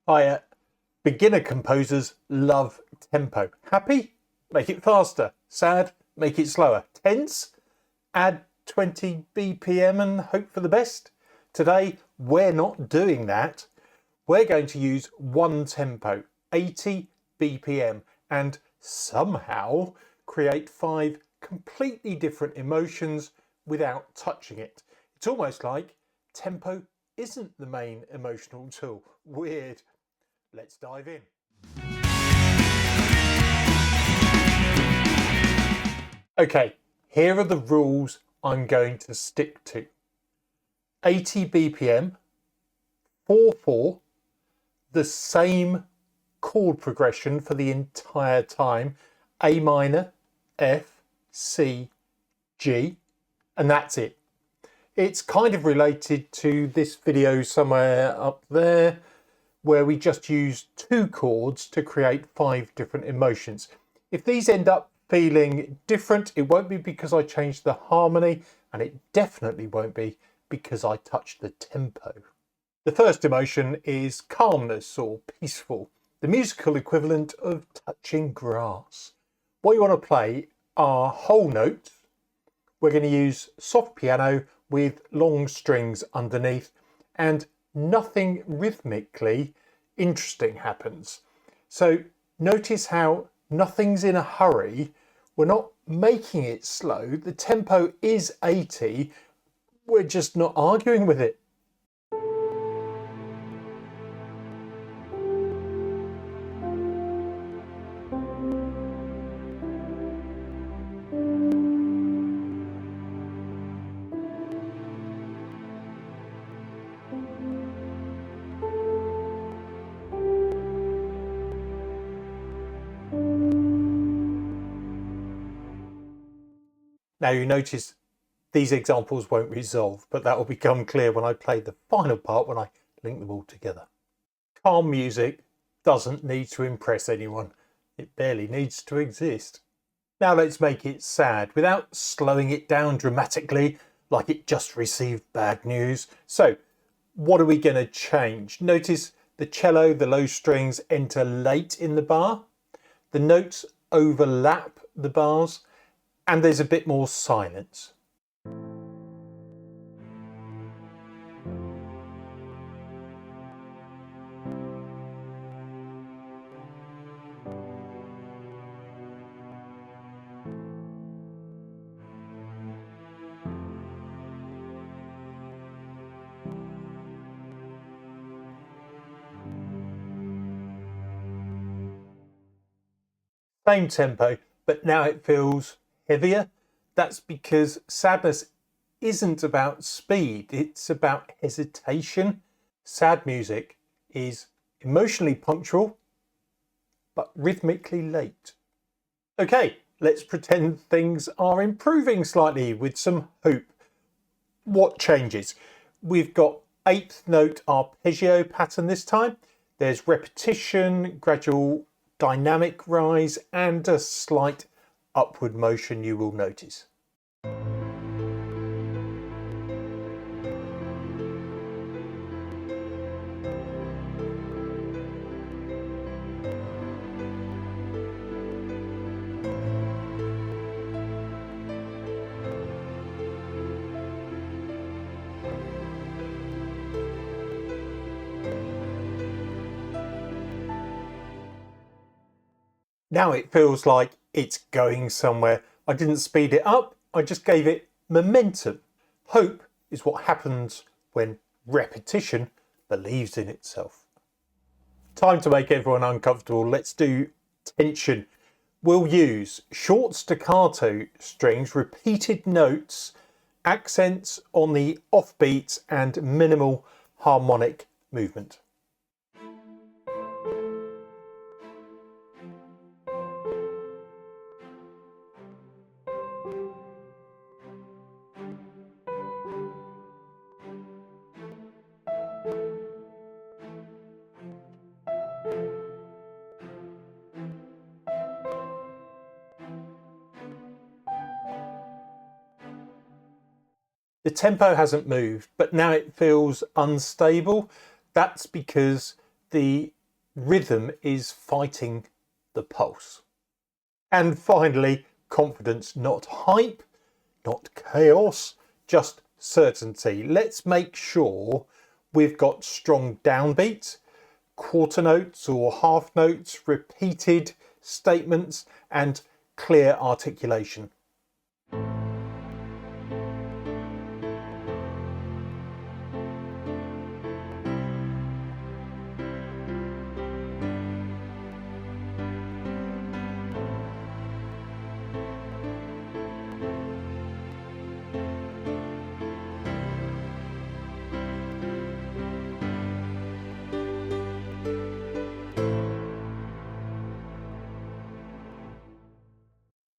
Hi, beginner composers love tempo. Happy? Make it faster. Sad? Make it slower. Tense? Add 20 BPM and hope for the best. Today, we're not doing that. We're going to use one tempo, 80 BPM, and somehow create 5 completely different emotions without touching it. It's almost like tempo isn't the main emotional tool. Weird. Let's dive in. Okay, here are the rules I'm going to stick to. 80 BPM, 4/4, the same chord progression for the entire time, A minor, F, C, G, and that's it. It's kind of related to this video somewhere up there, where we just use 2 chords to create 5 different emotions. If these end up feeling different, it won't be because I changed the harmony, and it definitely won't be because I touched the tempo. The first emotion is calmness or peaceful, the musical equivalent of touching grass. What you want to play are whole notes. We're going to use soft piano with long strings underneath, and nothing rhythmically interesting happens. So notice how nothing's in a hurry. We're not making it slow. The tempo is 80. We're just not arguing with it. Now you notice these examples won't resolve, but that will become clear when I play the final part, when I link them all together. Calm music doesn't need to impress anyone. It barely needs to exist. Now let's make it sad without slowing it down dramatically like it just received bad news. So what are we going to change? Notice the cello, the low strings enter late in the bar. The notes overlap the bars, and there's a bit more silence. Same tempo, but now it feels heavier. That's because sadness isn't about speed, it's about hesitation. Sad music is emotionally punctual, but rhythmically late. Okay, let's pretend things are improving slightly with some hope. What changes? We've got 8th note arpeggio pattern this time. There's repetition, gradual dynamic rise, and a slight upward motion you will notice. Now it feels like it's going somewhere. I didn't speed it up, I just gave it momentum. Hope is what happens when repetition believes in itself. Time to make everyone uncomfortable. Let's do tension. We'll use short staccato strings, repeated notes, accents on the offbeats, and minimal harmonic movement. The tempo hasn't moved, but now it feels unstable. That's because the rhythm is fighting the pulse. And finally, confidence, not hype, not chaos, just certainty. Let's make sure we've got strong downbeats, quarter notes or half notes, repeated statements, and clear articulation.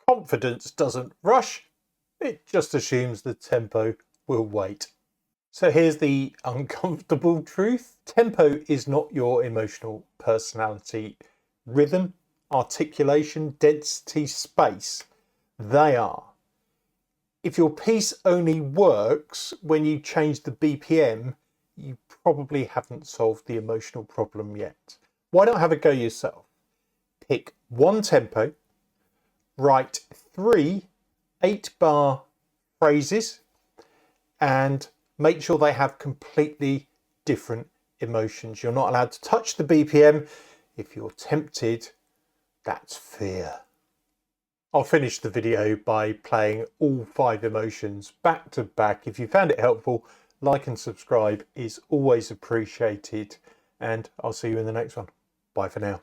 Confidence doesn't rush, it just assumes the tempo will wait. So here's the uncomfortable truth. Tempo is not your emotional personality. Rhythm, articulation, density, space, they are. If your piece only works when you change the BPM, you probably haven't solved the emotional problem yet. Why not have a go yourself? Pick one tempo, write 3 8-bar phrases, and make sure they have completely different emotions. You're not allowed to touch the BPM. If you're tempted, that's fear. I'll finish the video by playing all 5 emotions back to back. If you found it helpful, like and subscribe is always appreciated, and I'll see you in the next one. Bye for now.